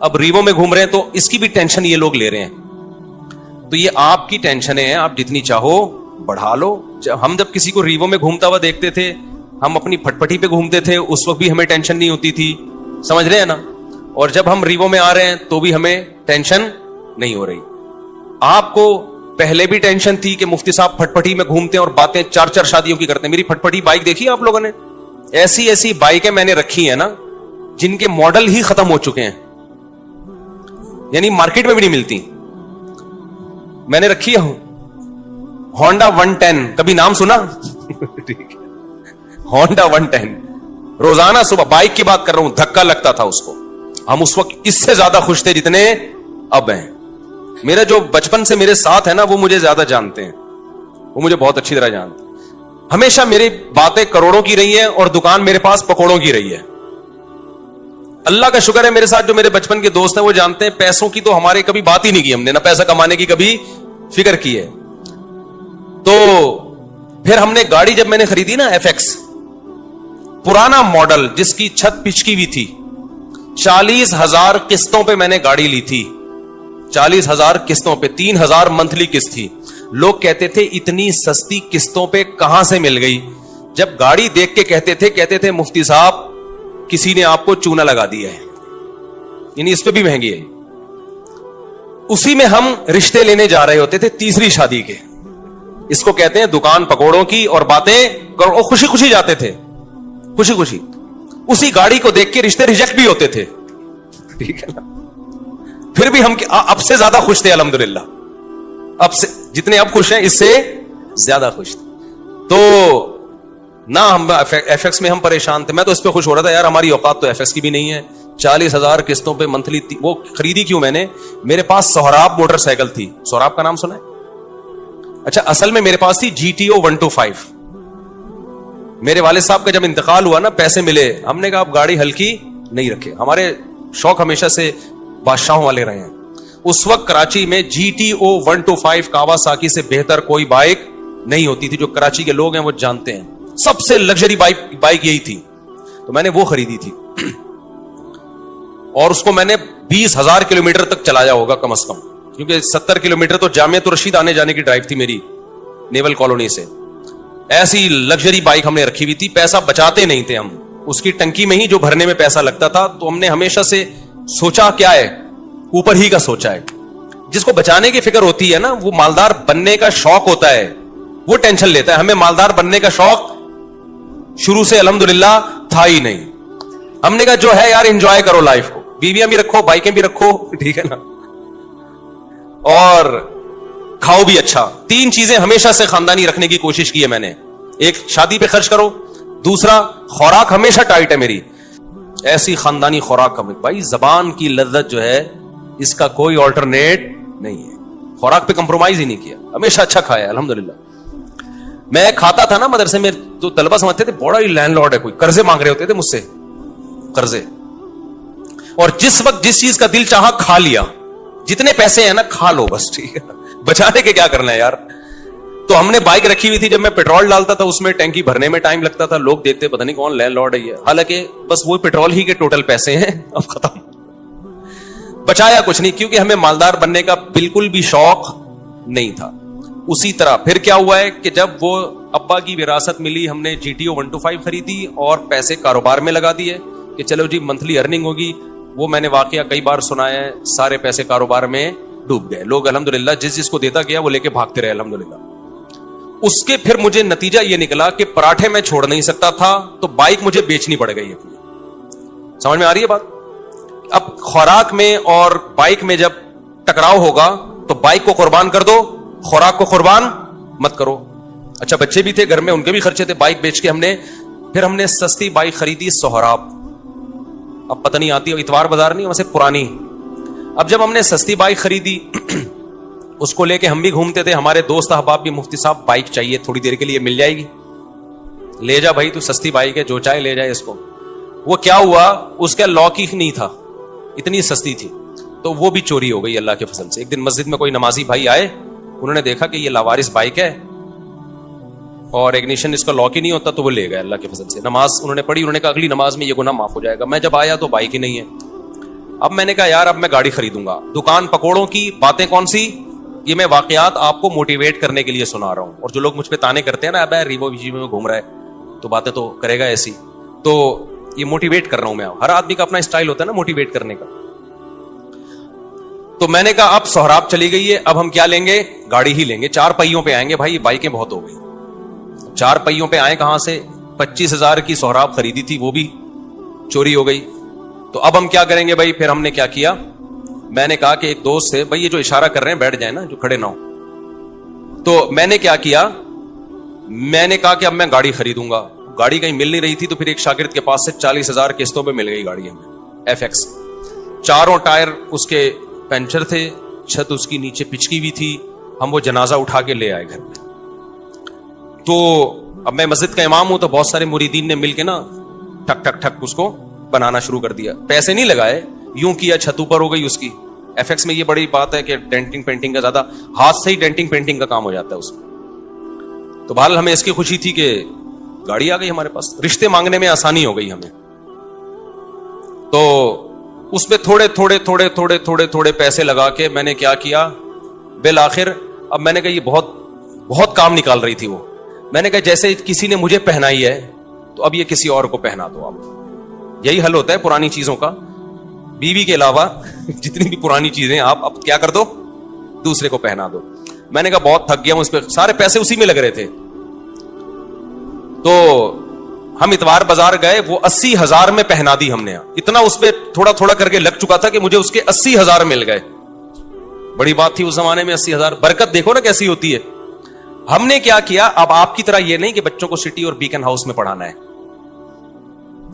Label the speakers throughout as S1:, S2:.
S1: اب ریوو میں گھوم رہے ہیں تو اس کی بھی ٹینشن یہ لوگ لے رہے ہیں. تو یہ آپ کی ٹینشنیں ہیں, آپ جتنی چاہو بڑھا لو. ہم جب کسی کو ریوو میں گھومتا ہوا دیکھتے تھے, ہم اپنی پھٹپٹی پہ گھومتے تھے, اس وقت بھی ہمیں ٹینشن نہیں ہوتی تھی, سمجھ رہے ہیں نا. اور جب ہم ریوو میں آ رہے ہیں تو بھی ہمیں ٹینشن نہیں ہو رہی. آپ کو پہلے بھی ٹینشن تھی کہ مفتی صاحب پھٹپٹی میں گھومتے ہیں اور باتیں 4 شادیوں کی کرتے ہیں. میری پھٹپٹی بائک دیکھی آپ لوگوں نے؟ ایسی ایسی بائکیں میں نے رکھی ہیں نا جن کے ماڈل ہی ختم ہو چکے ہیں, یعنی مارکیٹ میں بھی نہیں ملتی. میں نے رکھی ہے ہونڈا 110, کبھی نام سنا؟ ہونڈا 110 روزانہ صبح, بائک کی بات کر رہا ہوں, دھکا لگتا تھا اس کو. ہم اس وقت اس سے زیادہ خوش تھے جتنے اب ہیں. میرا جو بچپن سے میرے ساتھ ہے نا وہ مجھے زیادہ جانتے ہیں, وہ مجھے بہت اچھی طرح جانتے ہیں. ہمیشہ میری باتیں کروڑوں کی رہی ہیں اور دکان میرے پاس پکوڑوں کی رہی ہے. اللہ کا شکر ہے میرے ساتھ جو میرے بچپن کے دوست ہیں وہ جانتے ہیں پیسوں کی تو ہمارے کبھی بات ہی نہیں کی ہم نے, نہ پیسہ کمانے کی کبھی فکر کی ہے. تو پھر ہم نے گاڑی جب میں نے خریدی نا FX, پرانا ماڈل جس کی چھت پچکی ہوئی تھی, 40,000 قسطوں پہ میں نے گاڑی لی تھی. 40,000 قسطوں پہ, 3,000 منتھلی قسط تھی. لوگ کہتے تھے اتنی سستی قسطوں پہ کہاں سے مل گئی. جب گاڑی دیکھ کے کہتے تھے مفتی صاحب کسی نے آپ کو چونا لگا دیا ہے, یعنی اس پہ بھی مہنگی ہے. اسی میں ہم رشتے لینے جا رہے ہوتے تھے تیسری شادی کے. اس کو کہتے ہیں دکان پکوڑوں کی اور باتیں کرو, خوشی خوشی جاتے تھے, خوشی خوشی. اسی گاڑی کو دیکھ کے رشتے ریجیکٹ بھی ہوتے تھے, ٹھیک ہے نا. پھر بھی ہم اب سے زیادہ خوش تھے الحمدللہ. اب سے جتنے اب خوش ہیں اس سے زیادہ خوش تھے. تو نہ ہم FX میں ہم پریشان تھے. میں تو اس پہ خوش ہو رہا تھا, یار ہماری اوقات تو FX کی بھی نہیں ہے. 40,000 قسطوں پہ منتھلی. وہ خریدی کیوں میں نے, میرے پاس سہراب موٹر سائیکل تھی. سہراب کا نام سنا ہے؟ اچھا, اصل میں میرے پاس تھی GTO 125. میرے والد صاحب کا جب انتقال ہوا نا, پیسے ملے, ہم نے کہا اب گاڑی ہلکی نہیں رکھے. ہمارے شوق ہمیشہ سے بادشاہوں والے رہے ہیں. اس وقت کراچی میں GTO 125 کاواساکی سے بہتر کوئی بائک نہیں ہوتی تھی. جو کراچی کے لوگ ہیں وہ جانتے ہیں, سب سے لگژری بائک یہی تھی. تو میں نے وہ خریدی تھی اور اس کو میں نے 20,000 کلومیٹر تک چلایا ہوگا کم از کم, کیونکہ 70 کلومیٹر تو جامعہ رشید آنے جانے کی ڈرائیو تھی میری نیول کالونی سے. ایسی لگژری بائک ہم نے رکھی ہوئی تھی. پیسہ بچاتے نہیں تھے ہم, اس کی ٹنکی میں ہی جو بھرنے میں پیسہ لگتا تھا. تو ہم نے ہمیشہ سے سوچا کیا ہے, اوپر ہی کا سوچا ہے. جس کو بچانے کی فکر ہوتی ہے نا, وہ مالدار بننے کا شوق ہوتا ہے, وہ ٹینشن لیتا ہے. ہمیں مالدار بننے کا شوق شروع سے الحمدللہ تھا ہی نہیں. ہم نے کہا جو ہے یار انجوائے کرو لائف کو, بیویاں بھی رکھو, بائکیں بھی رکھو, ٹھیک ہے نا, اور کھاؤ بھی اچھا. 3 چیزیں ہمیشہ سے خاندانی رکھنے کی کوشش کی ہے میں نے. ایک, شادی پہ خرچ کرو. دوسرا, خوراک ہمیشہ ٹائٹ ہے میری, ایسی خاندانی خوراک. بھائی زبان کی لذت جو ہے اس کا کوئی آلٹرنیٹ نہیں ہے. خوراک پہ کمپرومائز ہی نہیں کیا, ہمیشہ اچھا کھایا الحمدللہ. میں کھاتا تھا نا مدرسے میں, تو طلبہ سمجھتے تھے بڑا ہی لینڈ لارڈ ہے, کوئی قرضے مانگ رہے ہوتے تھے مجھ سے, قرضے. اور جس وقت جس چیز کا دل چاہا کھا لیا. جتنے پیسے ہیں نا کھا لو بس, ٹھیک ہے, بچانے کے کیا کرنا ہے یار. تو ہم نے بائک رکھی ہوئی تھی, جب میں پیٹرول ڈالتا تھا اس میں ٹینکی بھرنے میں ٹائم لگتا تھا. لوگ دیکھتے پتہ نہیں کون لینڈ لارڈ ہے یہ, حالانکہ بس وہ پیٹرول ہی کے ٹوٹل پیسے ہیں, اب ختم. بچایا کچھ نہیں, کیونکہ ہمیں مالدار بننے کا بالکل بھی شوق نہیں تھا. اسی طرح پھر کیا ہوا ہے کہ جب وہ ابا کی وراثت ملی, ہم نے GTO 125 خریدی اور پیسے کاروبار میں لگا دیے کہ چلو جی منتھلی ارننگ ہوگی. وہ میں نے واقعہ کئی بار سنایا ہے, سارے پیسے کاروبار میں ڈوب گئے. لوگ الحمدللہ جس کو دیتا گیا وہ لے کے بھاگتے رہے الحمدللہ. اس کے پھر مجھے نتیجہ یہ نکلا کہ پراٹھے میں چھوڑ نہیں سکتا تھا, تو بائک مجھے بیچنی پڑ گئی اپنی. سمجھ میں آ رہی ہے بات؟ اب خوراک میں اور بائک میں جب ٹکراؤ ہوگا تو بائک کو قربان کر دو, خوراک کو قربان مت کرو. اچھا بچے بھی تھے گھر میں, ان کے بھی خرچے تھے. بائک بیچ کے ہم نے سستی بائک خریدی سہراب. اب پتہ نہیں آتی, اتوار بازار نہیں, ویسے پرانی. اب جب ہم نے سستی بائک خریدی اس کو لے کے ہم بھی گھومتے تھے. ہمارے دوست احباب بھی, مفتی صاحب بائک چاہیے تھوڑی دیر کے لیے, مل جائے گی, لے جا بھائی تو سستی بائک ہے, جو چاہے لے جائے اس کو. وہ کیا ہوا, اس کا لاک ہی نہیں تھا, اتنی سستی تھی, تو وہ بھی چوری ہو گئی اللہ کے فضل سے. ایک دن مسجد میں کوئی نمازی بھائی آئے, انہوں نے دیکھا کہ یہ لاوارث بائک ہے اور اگنیشن اس کا لاک ہی نہیں ہوتا, تو وہ لے گئے اللہ کے فضل سے. نماز انہوں نے پڑھی, انہوں نے کہا اگلی نماز میں یہ گناہ معاف ہو جائے گا. میں جب آیا تو بائک ہی نہیں ہے. اب میں نے کہا یار اب میں گاڑی خریدوں گا. دکان پکوڑوں کی باتیں کون سی, یہ میں واقعات آپ کو موٹیویٹ کرنے کے لیے سنا رہا ہوں. اور جو لوگ مجھ پہ تانے کرتے ہیں نا, اب ریوو ویجی میں گھوم رہا ہے تو باتیں تو کرے گا ایسی, تو یہ موٹیویٹ کر رہا ہوں میں. ہر آدمی کا اپنا اسٹائل ہوتا ہے نا موٹیویٹ کرنے کا. تو میں نے کہا اب سہراب چلی گئی ہے, اب ہم کیا لیں گے, گاڑی ہی لیں گے. 4 پہیوں پہ آئیں گے بھائی, بائکیں بہت ہو گئی. 4 پہیوں پہ آئے کہاں سے, 25,000 کی سہراب خریدی تھی وہ بھی چوری ہو گئی. تو اب ہم کیا کریں گے بھائی. پھر ہم نے کیا کیا, میں نے کہا کہ ایک دوست سے, بھائی یہ جو اشارہ کر رہے ہیں بیٹھ جائیں نا, جو کھڑے نہ ہو. تو میں نے کیا کیا, میں نے کہا کہ اب میں گاڑی خریدوں گا. گاڑی کہیں مل نہیں رہی تھی تو پھر ایک شاگرد کے پاس سے 40,000 قسطوں پہ مل گئی گاڑی ہمیں, FX. 4 ٹائر اس کے پنچر تھے, چھت اس کی نیچے پچکی بھی تھی. ہم وہ جنازہ اٹھا کے لے آئے گھر میں. تو اب میں مسجد کا امام ہوں تو بہت سارے مریدین نے مل کے نا ٹھک ٹھک ٹھک اس کو بنانا شروع کر دیا. پیسے نہیں لگائے, یوں کیا, چھت اوپر ہو گئی اس کی. FX میں یہ بڑی بات ہے کہ ڈینٹنگ پینٹنگ کا زیادہ ہاتھ سے ہی ڈینٹنگ پینٹنگ کا کام ہو جاتا ہے اس میں. تو بہرحال ہمیں اس کی خوشی تھی کہ گاڑی آ گئی ہمارے پاس, رشتے مانگنے میں آسانی ہو گئی ہمیں. تو اس میں تھوڑے تھوڑے تھوڑے تھوڑے تھوڑے تھوڑے پیسے لگا کے میں نے کیا کیا, بالآخر اب میں نے کہا یہ بہت بہت کام نکال رہی تھی وہ. میں نے کہا جیسے کسی نے مجھے پہنائی ہے تو اب یہ کسی اور کو پہنا دو. اب یہی حل ہوتا ہے پرانی چیزوں کا. بیوی کے علاوہ جتنی بھی پرانی چیزیں آپ اب کیا کر دو, دوسرے کو پہنا دو. میں نے کہا بہت تھک گیا ہوں اس پہ, سارے پیسے اسی میں لگ رہے تھے. تو ہم اتوار بازار گئے, وہ 80,000 میں پہنا دی ہم نے. اتنا اس پہ تھوڑا تھوڑا کر کے لگ چکا تھا کہ مجھے اس کے 80,000 مل گئے. بڑی بات تھی اس زمانے میں 80,000. برکت دیکھو نا کیسی ہوتی ہے. ہم نے کیا کیا, اب آپ کی طرح یہ نہیں کہ بچوں کو سٹی اور بیکن ہاؤس میں پڑھانا ہے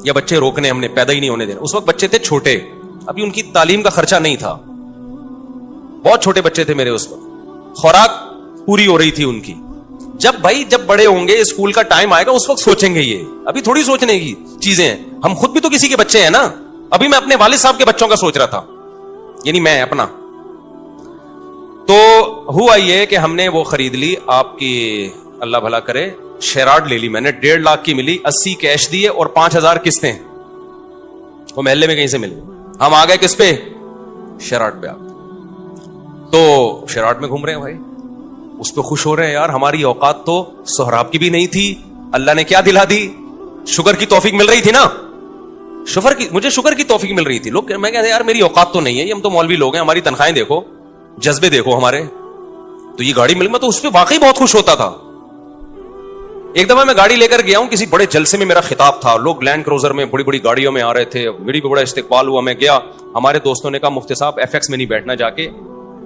S1: یا بچے روکنے, ہم نے پیدا ہی نہیں ہونے دینا. اس وقت بچے تھے چھوٹے, ابھی ان کی تعلیم کا خرچہ نہیں تھا, بہت چھوٹے بچے تھے میرے اس وقت, خوراک پوری ہو رہی تھی ان کی. جب بڑے ہوں گے, اسکول کا ٹائم آئے گا, اس وقت سوچیں گے. یہ ابھی تھوڑی سوچنے کی چیزیں ہیں. ہم خود بھی تو کسی کے بچے ہیں نا. ابھی میں اپنے والد صاحب کے بچوں کا سوچ رہا تھا, یعنی میں اپنا. تو ہوا یہ کہ ہم نے وہ خرید لی, آپ کی اللہ بھلا کرے, شیراڈ لے لی میں نے, 1.5 لاکھ کی ملی, 80 کیش دیے اور 5,000 قسطیں. وہ محلے میں کہیں سے مل گئی. ہم آ گئے کس پہ, شیراڈ پہ. تو شیراڈ میں گھوم رہے ہیں بھائی, اس پہ خوش ہو رہے ہیں. یار ہماری اوقات تو سہراب کی بھی نہیں تھی, اللہ نے کیا دلا دی, شکر کی توفیق مل رہی تھی نا. مجھے شکر کی توفیق مل رہی تھی. لوگ میں کہتے ہیں یار میری اوقات تو نہیں ہے, یہ ہم تو مولوی لوگ ہیں, ہماری تنخواہیں دیکھو, جذبے دیکھو ہمارے. تو یہ گاڑی مل گئی تو اس پہ واقعی بہت خوش ہوتا تھا. ایک دفعہ میں گاڑی لے کر گیا ہوں, کسی بڑے جلسے میں میرا خطاب تھا, لوگ لینڈ کروزر میں بڑی بڑی گاڑیوں میں آ رہے تھے, میری بھی بڑا استقبال ہوا. میں گیا, ہمارے دوستوں نے کہا مفتی صاحب FX میں نہیں بیٹھنا, جا کے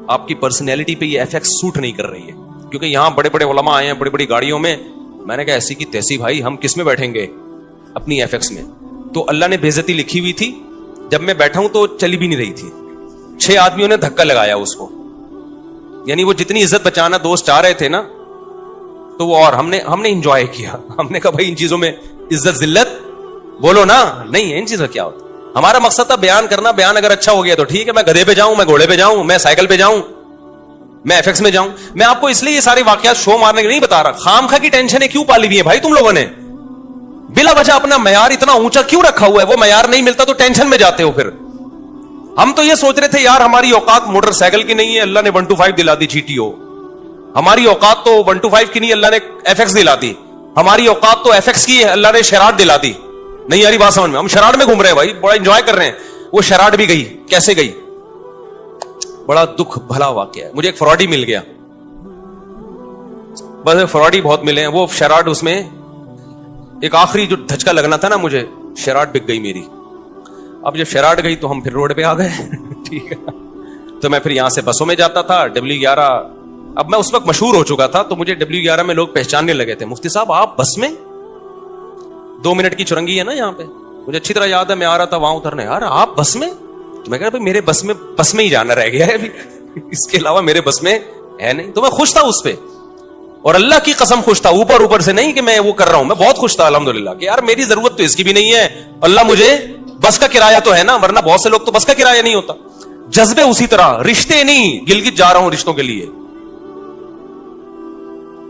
S1: آپ کی پرسنالٹی پہ یہ FX سوٹ نہیں کر رہی ہے, کیونکہ یہاں بڑے بڑے علماء آئے ہیں بڑی بڑی گاڑیوں میں. میں نے کہا ایسی کی تیسی بھائی, ہم کس میں بیٹھیں گے, اپنی FX میں. تو اللہ نے بے عزتی لکھی ہوئی تھی, جب میں بیٹھا ہوں تو چلی بھی نہیں رہی تھی. 6 آدمیوں نے دھکا لگایا اس کو, یعنی وہ جتنی عزت بچانا دوست چاہ رہے تھے نا, تو وہ, اور ہم نے انجوائے کیا. ہم نے کہا بھائی ان چیزوں میں عزت ذلت بولو نا, نہیں ہے ان چیزوں کیا ہوتا. ہمارا مقصد تھا بیان کرنا, بیان اگر اچھا ہو گیا تو ٹھیک ہے, میں گدھے پہ جاؤں, میں گھوڑے پہ جاؤں, میں سائیکل پہ جاؤں, میں FX میں جاؤں. میں آپ کو اس لیے یہ سارے واقعات شو مارنے کے نہیں بتا رہا. خامخواہ کی ٹینشنیں کیوں پالی ہوئی ہیں بھائی تم لوگوں نے, بلا وجہ اپنا معیار اتنا اونچا کیوں رکھا ہوا ہے. وہ معیار نہیں ملتا تو ٹینشن میں جاتے ہو. پھر ہم تو یہ سوچ رہے تھے یار ہماری اوقات موٹر سائیکل کی نہیں ہے, اللہ نے 125 دلا دی GTO. ہماری اوقات تو 125 کی نہیں, اللہ نے FX دلا دی. ہماری اوقات تو FX کی ہے, اللہ نے شیراڈ دلا دی. نہیں یاری بات سمجھ میں, ہم شیراڈ میں گھوم رہے ہیں بھائی, بڑا انجوائے کر رہے ہیں. وہ شیراڈ بھی گئی, کیسے گئی, بڑا دکھ بھلا واقعہ ہے. مجھے ایک فراڈی مل گیا, بس فراڈی بہت ملے ہیں. وہ شیراڈ, اس میں ایک آخری جو دھچکا لگنا تھا نا مجھے, شیراڈ بک گئی میری. اب جب شیراڈ گئی تو ہم پھر روڈ پہ آ گئے. ٹھیک ہے, تو میں پھر یہاں سے بسوں میں جاتا تھا, W11. اب میں اس وقت مشہور ہو چکا تھا تو مجھے W11 میں لوگ پہچاننے لگے تھے, مفتی صاحب آپ بس میں, 2 منٹ کی چرنگی ہے نا یہاں پہ, مجھے اچھی طرح یاد ہے. میں آ رہا تھا وہاں اترنے, یار آپ بس میں, تو میں کہا بھائی میرے بس میں ہی جانا رہ گیا ہے ابھی, اس کے علاوہ میرے بس میں ہے نہیں. تو میں خوش تھا اس پہ, اور اللہ کی قسم خوش تھا, اوپر سے نہیں کہ میں وہ کر رہا ہوں, میں بہت خوش تھا الحمدللہ کہ یار میری ضرورت تو اس کی بھی نہیں ہے, اللہ مجھے بس کا کرایہ تو ہے نا, ورنہ بہت سے لوگ تو بس کا کرایہ نہیں ہوتا. جذبے اسی طرح, رشتے نہیں, گلگت جا رہا ہوں رشتوں کے لیے.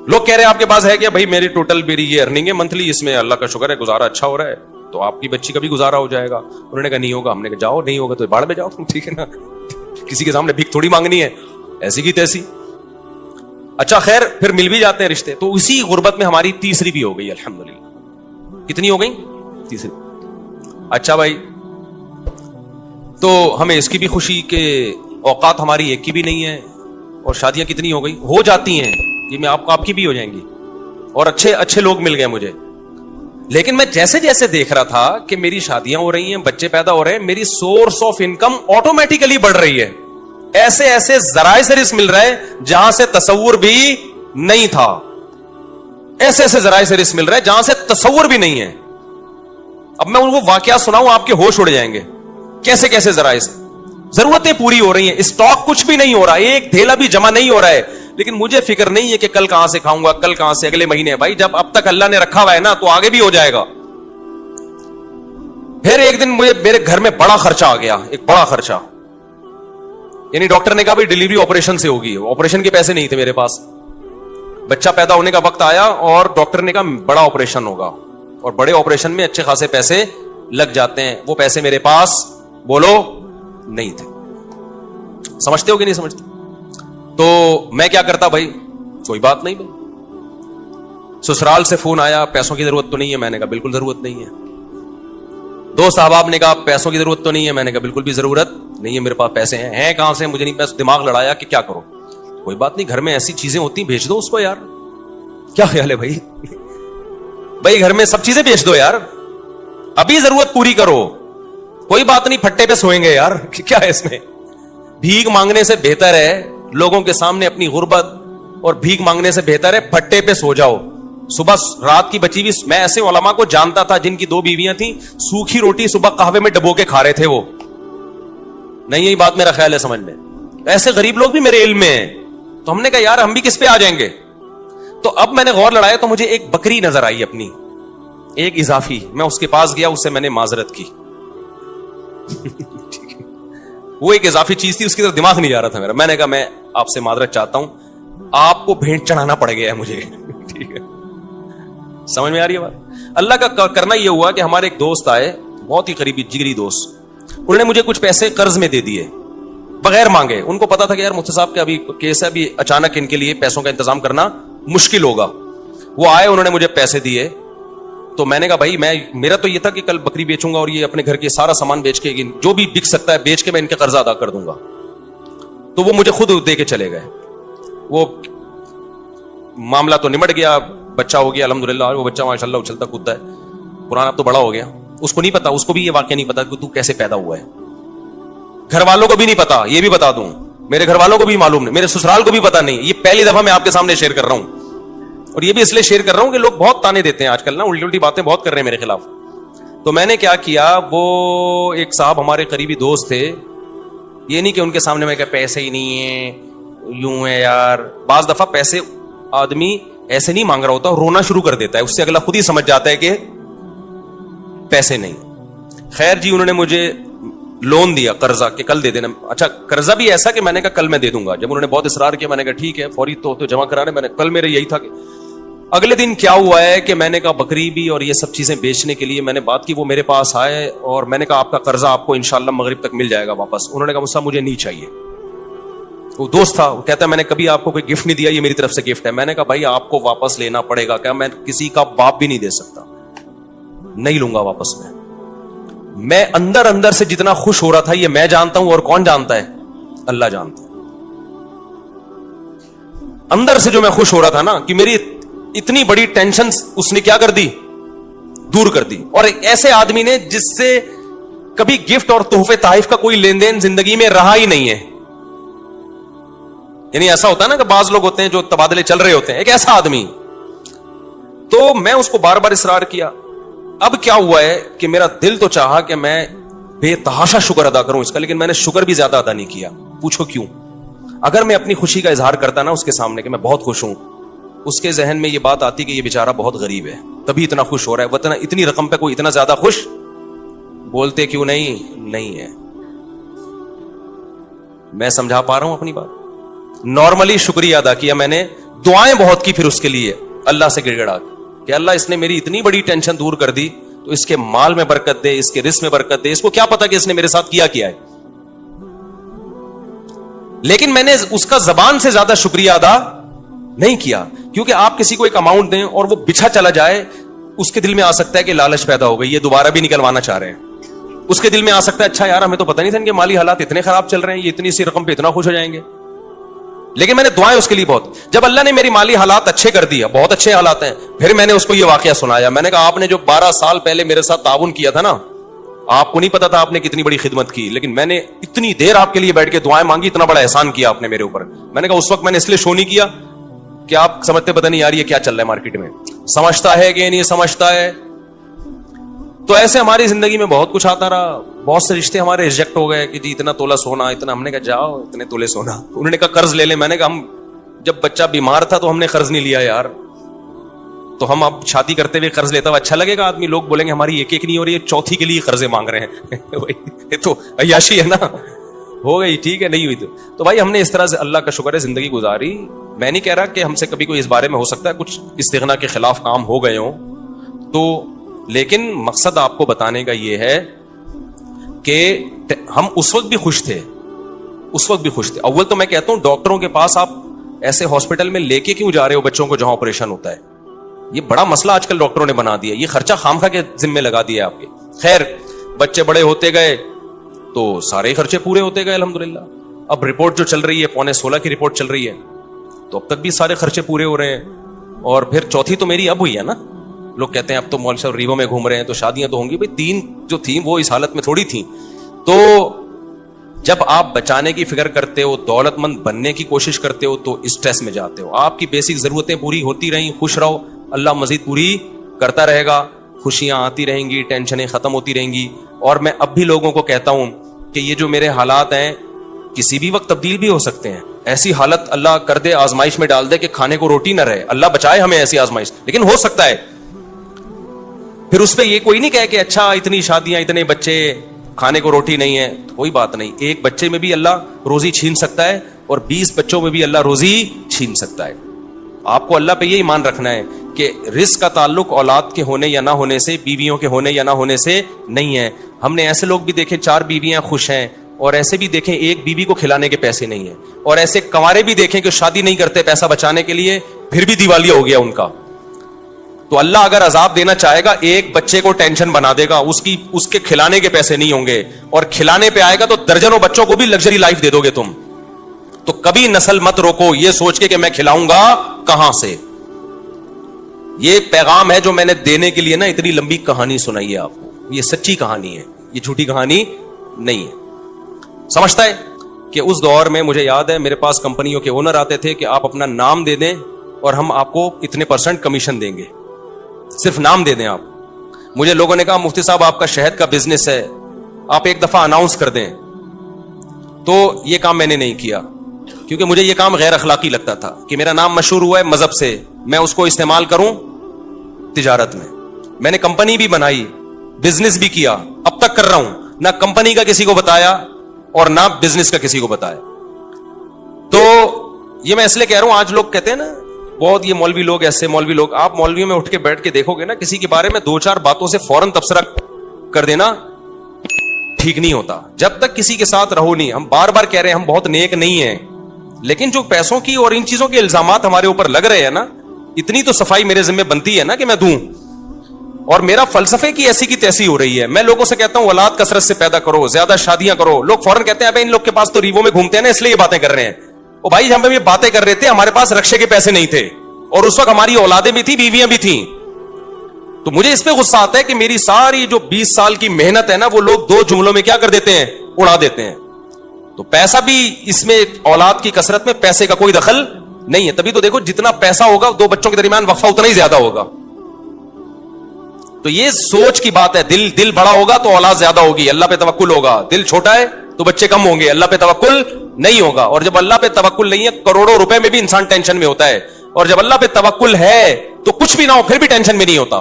S1: لوگ کہہ رہے ہیں آپ کے پاس ہے کیا, بھائی میری ٹوٹل میری یہ ارننگ ہے منتھلی, اس میں اللہ کا شکر ہے گزارا اچھا ہو رہا ہے. تو آپ کی بچی کا بھی گزارا ہو جائے گا. انہوں نے کہا نہیں ہوگا. ہم نے کہا جاؤ, نہیں ہوگا تو باڑ میں جاؤ, ٹھیک ہے نا, کسی کے سامنے بھیک تھوڑی مانگنی ہے, ایسی کی تیسی. اچھا خیر, پھر مل بھی جاتے ہیں رشتے. تو اسی غربت میں ہماری تیسری بھی ہو گئی الحمدللہ. کتنی ہو گئی؟ تیسری. اچھا بھائی, تو ہمیں اس کی بھی خوشی کہ اوقات ہماری ایک کی بھی نہیں ہے, اور شادیاں کتنی ہو گئی, ہو جاتی ہیں یہ, میں آپ کی بھی ہو جائیں گی, اور اچھے اچھے لوگ مل گئے مجھے. لیکن میں جیسے جیسے دیکھ رہا تھا کہ میری شادیاں ہو رہی ہیں, بچے پیدا ہو رہے ہیں, میری سورس آف انکم آٹومیٹیکلی بڑھ رہی ہے. ایسے ایسے ذرائع سے رزق مل رہا ہے جہاں سے تصور بھی نہیں تھا. ایسے ایسے ذرائع سے رزق مل رہا ہے جہاں سے تصور بھی نہیں ہے. اب میں ان کو واقعہ سناؤں, آپ کے ہوش اڑ جائیں گے. کیسے کیسے ذرائع سے ضرورتیں پوری ہو رہی ہیں, اسٹاک کچھ بھی نہیں ہو رہا, ایک ڈھیلا بھی جمع نہیں ہو رہا ہے, لیکن مجھے فکر نہیں ہے کہ کل کہاں سے کھاؤں گا, کل کہاں سے, اگلے مہینے. بھائی جب اب تک اللہ نے رکھا ہوا ہے نا تو آگے بھی ہو جائے گا. پھر ایک دن مجھے میرے گھر میں بڑا خرچہ آ گیا, ایک بڑا خرچہ. یعنی ڈاکٹر نے کہا بھائی ڈلیوری آپریشن سے ہوگی, آپریشن کے پیسے نہیں تھے میرے پاس. بچہ پیدا ہونے کا وقت آیا اور ڈاکٹر نے کہا بڑا آپریشن ہوگا, اور بڑے آپریشن میں اچھے خاصے پیسے لگ جاتے ہیں. وہ پیسے میرے پاس بولو نہیں تھے. سمجھتے ہو کہ نہیں سمجھتے؟ تو میں کیا کرتا بھائی, کوئی بات نہیں بھائی. سسرال سے فون آیا, پیسوں کی ضرورت تو نہیں ہے. میں نے کہا بالکل ضرورت نہیں ہے. دوست احباب نے کہا پیسوں کی ضرورت تو نہیں ہے. میں نے کہا بالکل بھی ضرورت نہیں ہے, میرے پاس پیسے ہیں کہاں سے, مجھے نہیں. پیسے دماغ لڑایا کہ کیا کرو. کوئی بات نہیں, گھر میں ایسی چیزیں ہوتی ہیں بھیج دو اس کو یار. کیا خیال ہے بھائی؟ بھائی گھر میں سب چیزیں بھیج دو یار, ابھی ضرورت پوری کرو. کوئی بات نہیں, پھٹے پہ سوئیں گے یار, کیا ہے اس میں. بھیک مانگنے سے بہتر ہے لوگوں کے سامنے اپنی غربت, اور بھیک مانگنے سے بہتر ہے پھٹے پہ سو جاؤ. صبح رات کی بچی بھی, میں ایسے علماء کو جانتا تھا جن کی 2 بیویاں تھیں, سوکھی روٹی صبح قہوے میں ڈبو کے کھا رہے تھے وہ. نہیں یہی بات میرا خیال ہے سمجھ میں. ایسے غریب لوگ بھی میرے علم میں ہیں. تو ہم نے کہا یار ہم بھی کس پہ آ جائیں گے. تو اب میں نے غور لڑایا تو مجھے ایک بکری نظر آئی اپنی, ایک اضافی. میں اس کے پاس گیا, اس سے میں نے معذرت کی. وہ ایک اضافی چیز تھی, اس کی طرف دماغ نہیں جا رہا تھا میرا. میں نے کہا میں آپ سے معذرت چاہتا ہوں, آپ کو بھیٹ چڑھانا پڑ گیا ہے مجھے. ٹھیک ہے, سمجھ میں آ رہی ہے بات. اللہ کا کرنا یہ ہوا کہ ہمارے ایک دوست آئے, بہت ہی قریبی جگری دوست. انہوں نے مجھے کچھ پیسے قرض میں دے دیے بغیر مانگے. ان کو پتا تھا کہ یار مفتی صاحب کا ابھی کیس ہے, ابھی اچانک ان کے لیے پیسوں کا انتظام کرنا مشکل ہوگا. وہ آئے, انہوں نے مجھے پیسے دیے. تو میں نے کہا بھائی میرا تو یہ تھا کہ کل بکری بیچوں گا اور یہ اپنے گھر کے سارا سامان بیچ کے, جو بھی بک سکتا ہے بیچ کے میں ان کے قرضہ ادا کر دوں گا. تو وہ مجھے خود دے کے چلے گئے. وہ معاملہ تو نمٹ گیا, بچہ ہو گیا الحمدللہ. وہ بچہ ماشاءاللہ اچھلتا کودتا ہے, قرآن اب تو بڑا ہو گیا. اس کو نہیں پتا, اس کو بھی یہ واقعہ نہیں پتا کہ تو کیسے پیدا ہوا ہے. گھر والوں کو بھی نہیں پتا, یہ بھی بتا دوں, میرے گھر والوں کو بھی معلوم نہیں, میرے سسرال کو بھی پتا نہیں. یہ پہلی دفعہ میں آپ کے سامنے شیئر کر رہا ہوں, اور یہ بھی اس لیے شیئر کر رہا ہوں کہ لوگ بہت تانے دیتے ہیں آج کل نا, الٹی الٹی باتیں بہت کر رہے ہیں میرے خلاف. تو میں نے کیا کیا, وہ ایک صاحب ہمارے قریبی دوست تھے. یہ نہیں کہ ان کے سامنے میں کہ پیسے ہی نہیں ہیں, یوں ہے یار. بعض دفعہ پیسے آدمی ایسے نہیں مانگ رہا ہوتا, رونا شروع کر دیتا ہے, اس سے اگلا خود ہی سمجھ جاتا ہے کہ پیسے نہیں. خیر جی, انہوں نے مجھے لون دیا, قرضہ, کہ کل دے دینا. اچھا قرضہ بھی ایسا کہ میں نے کہا کل میں دے دوں گا. جب انہوں نے بہت اصرار کیا, میں نے کہا ٹھیک ہے, فوری تو جمع کرا رہے. میں نے کل میرے یہی تھا کہ اگلے دن کیا ہوا ہے کہ میں نے کہا بکری بھی اور یہ سب چیزیں بیچنے کے لیے میں نے بات کی. وہ میرے پاس آئے اور میں نے کہا آپ کا قرضہ آپ کو انشاءاللہ مغرب تک مل جائے گا واپس. انہوں نے کہا مجھ مجھے نہیں چاہیے. وہ دوست تھا, وہ کہتا ہے میں نے کبھی آپ کو کوئی گفٹ نہیں دیا, یہ میری طرف سے گفٹ ہے. میں نے کہا بھائی آپ کو واپس لینا پڑے گا. کیا میں کسی کا باپ بھی نہیں دے سکتا, نہیں لوں گا واپس. میں اندر اندر سے جتنا خوش ہو رہا تھا یہ میں جانتا ہوں, اور کون جانتا ہے؟ اللہ جانتا ہے. اندر سے جو میں خوش ہو رہا تھا نا, کہ میری اتنی بڑی ٹینشن اس نے کیا کر دی, دور کر دی. اور ایک ایسے آدمی نے جس سے کبھی گفٹ اور تحفے تحائف کا کوئی لین دین زندگی میں رہا ہی نہیں ہے. یعنی ایسا ہوتا ہے نا کہ بعض لوگ ہوتے ہیں جو تبادلے چل رہے ہوتے ہیں, ایک ایسا آدمی. تو میں اس کو بار بار اصرار کیا. اب کیا ہوا ہے کہ میرا دل تو چاہا کہ میں بے تحاشا شکر ادا کروں اس کا, لیکن میں نے شکر بھی زیادہ ادا نہیں کیا. پوچھو کیوں؟ اگر میں اپنی خوشی کا اظہار کرتا نا اس کے سامنے کہ میں بہت خوش ہوں, اس کے ذہن میں یہ بات آتی کہ یہ بیچارہ بہت غریب ہے تبھی اتنا خوش ہو رہا ہے, وطن اتنی رقم پہ کوئی اتنا زیادہ خوش بولتے کیوں نہیں ہے. میں سمجھا پا رہا ہوں اپنی بات. نارملی شکریہ ادا کیا میں نے, دعائیں بہت کی پھر اس کے لیے اللہ سے گڑ گڑا کہ اللہ اس نے میری اتنی بڑی ٹینشن دور کر دی, تو اس کے مال میں برکت دے, اس کے رزق میں برکت دے. اس کو کیا پتا کہ اس نے میرے ساتھ کیا ہے. لیکن میں نے اس کا زبان سے زیادہ شکریہ ادا نہیں کیا, کیونکہ آپ کسی کو ایک اماؤنٹ دیں اور وہ بچھا چلا جائے, اس کے دل میں آ سکتا ہے کہ لالچ پیدا ہو گئی, یہ دوبارہ بھی نکلوانا چاہ رہے ہیں. اس کے دل میں آ سکتا ہے اچھا یار ہمیں تو پتہ نہیں تھا ان کے مالی حالات اتنے خراب چل رہے ہیں, یہ اتنی سی رقم پہ اتنا خوش ہو جائیں گے. لیکن میں نے دعائیں اس کے لیے بہت, جب اللہ نے میری مالی حالات اچھے کر دیا, بہت اچھے حالات ہیں, پھر میں نے اس کو یہ واقعہ سنایا. میں نے کہا آپ نے جو 12 سال پہلے میرے ساتھ تعاون کیا تھا نا, آپ کو نہیں پتا تھا آپ نے کتنی بڑی خدمت کی, لیکن میں نے اتنی دیر آپ کے لیے بیٹھ کے دعائیں مانگی, اتنا بڑا احسان کیا آپ نے میرے اوپر. میں نے کہا اس وقت میں نے اس لیے شو نہیں کیا کہ آپ سمجھتے پتہ نہیں یار یہ کیا چل رہا ہے مارکیٹ میں, سمجھتا ہے کہ نہیں سمجھتا ہے. تو ایسے ہماری زندگی میں بہت کچھ آتا رہا, بہت سے رشتے ہمارے ریجیکٹ ہو گئے کہ جی اتنا تولہ سونا اتنا. ہم نے کہا جاؤ اتنے تولے سونا, انہوں نے کہا قرض لے لیں. میں نے کہا ہم جب بچہ بیمار تھا تو ہم نے قرض نہیں لیا یار, تو ہم اب شادی کرتے ہوئے قرض لیتا ہوا اچھا لگے گا آدمی, لوگ بولیں گے ہماری ایک نہیں ہو رہی ہے, چوتھی کے لیے قرضے مانگ رہے ہیں. یہ تو عیاشی ہے نا, ہو گئی ٹھیک ہے, نہیں ہوئی تو بھائی ہم نے اس طرح سے اللہ کا شکر ہے زندگی گزاری. میں نہیں کہہ رہا کہ ہم سے کبھی کوئی اس بارے میں ہو سکتا ہے کچھ استغنا کے خلاف کام ہو گئے ہوں تو, لیکن مقصد آپ کو بتانے کا یہ ہے کہ ہم اس وقت بھی خوش تھے, اس وقت بھی خوش تھے. اول تو میں کہتا ہوں ڈاکٹروں کے پاس آپ ایسے ہاسپٹل میں لے کے کیوں جا رہے ہو بچوں کو جہاں آپریشن ہوتا ہے, یہ بڑا مسئلہ آج کل ڈاکٹروں نے بنا دیا, یہ خرچہ خامخواہ کے ذمہ لگا دیا آپ کے. خیر بچے بڑے ہوتے گئے تو سارے خرچے پورے ہوتے گئے الحمدللہ. اب رپورٹ جو چل رہی ہے 15.5 کی رپورٹ چل رہی ہے, تو اب تک بھی سارے خرچے پورے ہو رہے ہیں. اور پھر چوتھی تو میری اب ہوئی ہے نا, لوگ کہتے ہیں اب تو مول صاحب ریوو میں گھوم رہے ہیں تو شادیاں تو ہوں گی. بھائی 3 جو تھیں وہ اس حالت میں تھوڑی تھیں. تو جب آپ بچانے کی فکر کرتے ہو, دولت مند بننے کی کوشش کرتے ہو, تو اسٹریس میں جاتے ہو. آپ کی بیسک ضرورتیں پوری ہوتی رہیں, خوش رہو, اللہ مزید پوری کرتا رہے گا, خوشیاں آتی رہیں گی, ٹینشنیں ختم ہوتی رہیں گی. اور میں اب بھی لوگوں کو کہتا ہوں کہ یہ جو میرے حالات ہیں کسی بھی وقت تبدیل بھی ہو سکتے ہیں. ایسی حالت اللہ کر دے, آزمائش میں ڈال دے کہ کھانے کو روٹی نہ رہے, اللہ بچائے ہمیں ایسی آزمائش, لیکن ہو سکتا ہے. پھر اس پہ یہ کوئی نہیں کہے کہ اچھا اتنی شادیاں اتنے بچے کھانے کو روٹی نہیں ہے, کوئی بات نہیں. ایک بچے میں بھی اللہ روزی چھین سکتا ہے اور 20 بچوں میں بھی اللہ روزی چھین سکتا ہے. آپ کو اللہ پہ یہ ایمان رکھنا ہے کہ رزق کا تعلق اولاد کے ہونے یا نہ ہونے سے, بیویوں کے ہونے یا نہ ہونے سے نہیں ہے. ہم نے ایسے لوگ بھی دیکھے 4 بیویاں خوش ہیں, اور ایسے بھی دیکھیں ایک بیوی کو کھلانے کے پیسے نہیں ہیں, اور ایسے کنوارے بھی دیکھیں کہ شادی نہیں کرتے پیسہ بچانے کے لیے, پھر بھی دیوالیہ ہو گیا ان کا. تو اللہ اگر عذاب دینا چاہے گا ایک بچے کو ٹینشن بنا دے گا, اس کے کھلانے کے پیسے نہیں ہوں گے, اور کھلانے پہ آئے گا تو درجنوں بچوں کو بھی لگژری لائف دے دو گے تم. تو کبھی نسل مت روکو یہ سوچ کے کہ میں کھلاؤں گا کہاں سے. یہ پیغام ہے جو میں نے دینے کے لیے نا اتنی لمبی کہانی سنائی ہے آپ کو. یہ سچی کہانی ہے, یہ جھوٹی کہانی نہیں ہے. سمجھتا ہے کہ اس دور میں مجھے یاد ہے میرے پاس کمپنیوں کے اونر آتے تھے کہ آپ اپنا نام دے دیں اور ہم آپ کو اتنے % کمیشن دیں گے, صرف نام دے دیں آپ. مجھے لوگوں نے کہا مفتی صاحب آپ کا شہد کا بزنس ہے, آپ ایک دفعہ اناؤنس کر دیں. تو یہ کام میں نے نہیں کیا کیونکہ مجھے یہ کام غیر اخلاقی لگتا تھا کہ میرا نام مشہور ہوا ہے مذہب سے, میں اس کو استعمال کروں تجارت میں. میں نے کمپنی بھی بنائی, بزنس بھی کیا, اب تک کر رہا ہوں, نہ کمپنی کا کسی کو بتایا اور نہ بزنس کا کسی کو بتایا. تو یہ میں اس لیے کہہ رہا ہوں, آج لوگ کہتے ہیں نا بہت یہ مولوی لوگ ایسے مولوی لوگ, آپ مولویوں میں اٹھ کے بیٹھ کے دیکھو گے نا کسی کے بارے میں 2-4 باتوں سے فوراً تبصرہ کر دینا ٹھیک نہیں ہوتا. جب تک کسی کے ساتھ رہو نہیں, ہم بار بار کہہ رہے ہیں ہم بہت نیک نہیں ہیں, لیکن جو پیسوں کی اور ان چیزوں کے الزامات ہمارے اوپر لگ رہے ہیں نا, اتنی تو صفائی میرے ذمہ بنتی ہے نا کہ میں دوں. اور میرا فلسفے کی ایسی کی تیسی ہو رہی ہے. میں لوگوں سے کہتا ہوں اولاد کثرت سے پیدا کرو, زیادہ شادیاں کرو. لوگ فوراً کہتے ہیں ان لوگ کے پاس تو ریوو میں گھومتے ہیں نا اس لیے یہ باتیں کر رہے ہیں. او بھائی ہم یہ باتیں کر رہے تھے, ہمارے پاس رکشے کے پیسے نہیں تھے, اور اس وقت ہماری اولادیں بھی تھی, بیویاں بھی تھیں. تو مجھے اس پہ غصہ آتا ہے کہ میری ساری جو 20 سال کی محنت ہے نا وہ لوگ 2 جملوں میں کیا کر دیتے ہیں, اڑا دیتے ہیں. تو پیسہ بھی اس میں, اولاد کی کثرت میں پیسے کا کوئی دخل نہیں ہے. تبھی تو دیکھو جتنا پیسہ ہوگا 2 بچوں کے درمیان وقفہ اتنا ہی زیادہ ہوگا. تو یہ سوچ کی بات ہے. دل بڑا ہوگا تو اولاد زیادہ ہوگی, اللہ پہ توکل ہوگا. دل چھوٹا ہے تو بچے کم ہوں گے, اللہ پہ توکل نہیں ہوگا. اور جب اللہ پہ توکل نہیں ہے, کروڑوں روپے میں بھی انسان ٹینشن میں ہوتا ہے, اور جب اللہ پہ توکل ہے تو کچھ بھی نہ ہو پھر بھی ٹینشن میں نہیں ہوتا.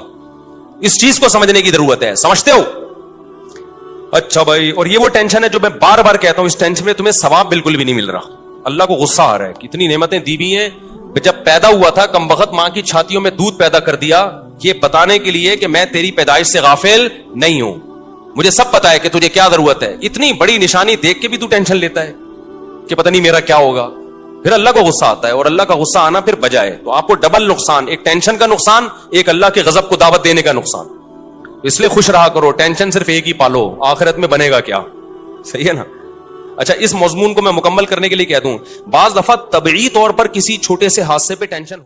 S1: اس چیز کو سمجھنے کی ضرورت ہے. سمجھتے ہو؟ اچھا بھائی, اور یہ وہ ٹینشن ہے جو میں بار بار کہتا ہوں, اس ٹینشن میں تمہیں ثواب بالکل بھی نہیں مل رہا. اللہ کو غصہ آ رہا ہے, کتنی نعمتیں دی ہوئی ہیں. جب پیدا ہوا تھا کم بخت ماں کی چھاتیوں میں دودھ پیدا کر دیا, یہ بتانے کے لیے کہ میں تیری پیدائش سے غافل نہیں ہوں, مجھے سب پتا ہے کہ تجھے کیا ضرورت ہے. اتنی بڑی نشانی دیکھ کے بھی تو ٹینشن لیتا ہے کہ پتہ نہیں میرا کیا ہوگا. پھر اللہ کو غصہ آتا ہے, اور اللہ کا غصہ آنا پھر بجائے. تو آپ کو ڈبل نقصان, ایک ٹینشن کا نقصان, ایک اللہ کے غضب کو دعوت دینے کا نقصان. اس لیے خوش رہا کرو, ٹینشن صرف ایک ہی پالو, آخرت میں بنے گا کیا. صحیح ہے نا. اچھا, اس مضمون کو میں مکمل کرنے کے لیے کہہ دوں, بعض دفعہ طبعی طور پر کسی چھوٹے سے حادثے پہ ٹینشن